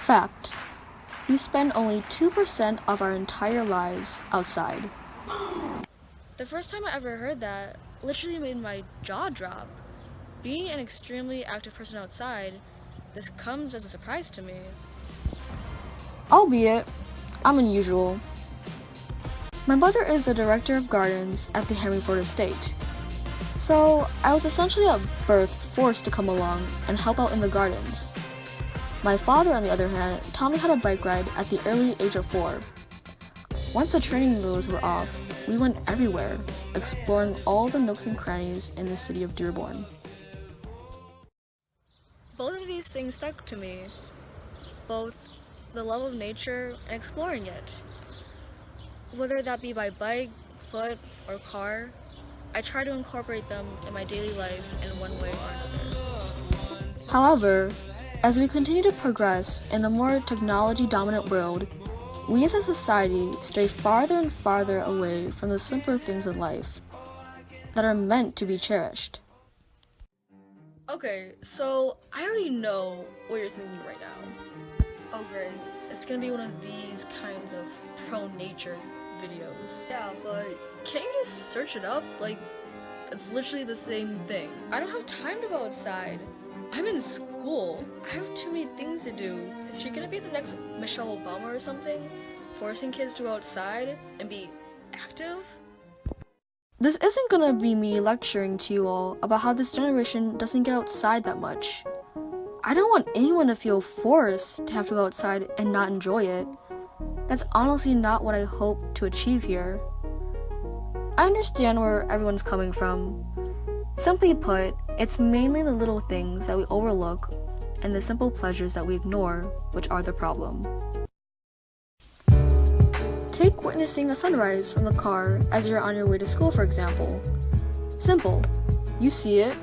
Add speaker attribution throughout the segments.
Speaker 1: Fact: we spend only 2% of our entire lives outside.
Speaker 2: The first time I ever heard that literally made my jaw drop. Being an extremely active person outside, this comes as a surprise to me.
Speaker 1: Albeit, I'm unusual. My mother is the director of gardens at the Hemmingford Estate. So, I was essentially at birth forced to come along and help out in the gardens. My father, on the other hand, taught me how to bike ride at the early age of 4. Once the training wheels were off, we went everywhere, exploring all the nooks and crannies in the city of Dearborn.
Speaker 2: Both of these things stuck to me. Both the love of nature and exploring it. Whether that be by bike, foot, or car, I try to incorporate them in my daily life in one way or another.
Speaker 1: However, as we continue to progress in a more technology-dominant world, we as a society stray farther and farther away from the simpler things in life that are meant to be cherished.
Speaker 2: Okay, so I already know what you're thinking right now. Oh great, it's gonna be one of these kinds of pro-nature videos. Yeah, but can't you just search it up? Like, it's literally the same thing. I don't have time to go outside. I'm in school. I have too many things to do. Is she gonna be the next Michelle Obama or something? Forcing kids to go outside and be active?
Speaker 1: This isn't gonna be me lecturing to you all about how this generation doesn't get outside that much. I don't want anyone to feel forced to have to go outside and not enjoy it. That's honestly not what I hope to achieve here. I understand where everyone's coming from. Simply put, it's mainly the little things that we overlook and the simple pleasures that we ignore which are the problem. Take witnessing a sunrise from the car as you're on your way to school, for example. Simple. You see it,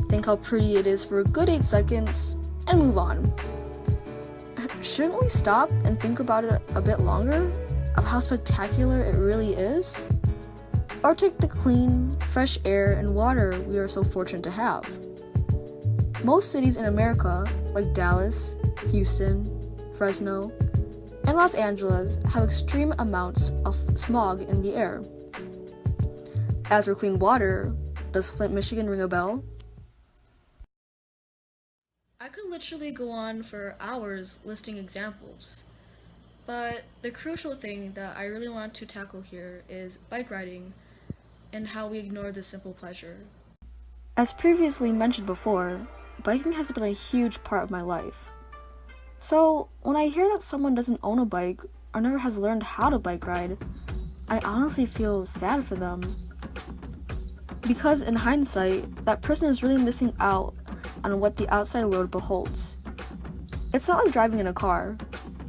Speaker 1: think how pretty it is for a good 8 seconds, and move on. Shouldn't we stop and think about it a bit longer, of how spectacular it really is? Or take the clean, fresh air and water we are so fortunate to have. Most cities in America, like Dallas, Houston, Fresno, and Los Angeles, have extreme amounts of smog in the air. As for clean water, does Flint, Michigan ring a bell?
Speaker 2: I could literally go on for hours listing examples. But the crucial thing that I really want to tackle here is bike riding and how we ignore this simple pleasure.
Speaker 1: As previously mentioned before, biking has been a huge part of my life. So, when I hear that someone doesn't own a bike or never has learned how to bike ride, I honestly feel sad for them. Because in hindsight, that person is really missing out on what the outside world beholds. It's not like driving in a car.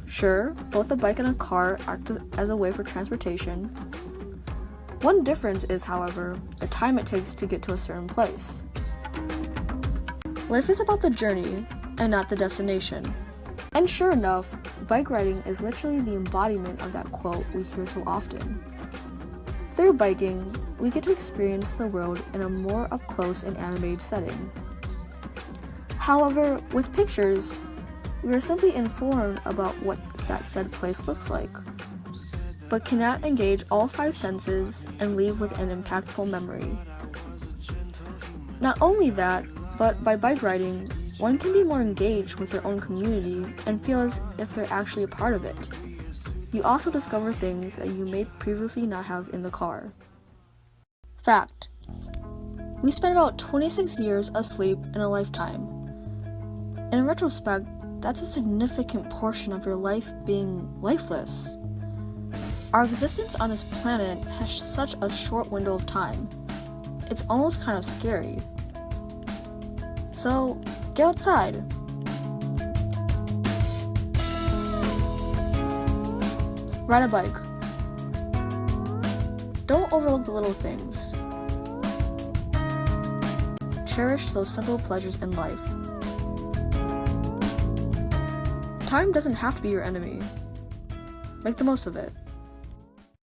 Speaker 1: Sure, both a bike and a car act as a way for transportation. One difference is, however, the time it takes to get to a certain place. Life is about the journey and not the destination. And sure enough, bike riding is literally the embodiment of that quote we hear so often. Through biking, we get to experience the world in a more up-close and animated setting. However, with pictures, we are simply informed about what that said place looks like, but cannot engage all 5 senses and leave with an impactful memory. Not only that, but by bike riding, one can be more engaged with their own community and feel as if they're actually a part of it. You also discover things that you may previously not have in the car. Fact: we spend about 26 years asleep in a lifetime. In retrospect, that's a significant portion of your life being lifeless. Our existence on this planet has such a short window of time. It's almost kind of scary. So, get outside. Ride a bike. Don't overlook the little things. Cherish those simple pleasures in life. Time doesn't have to be your enemy. Make the most of it.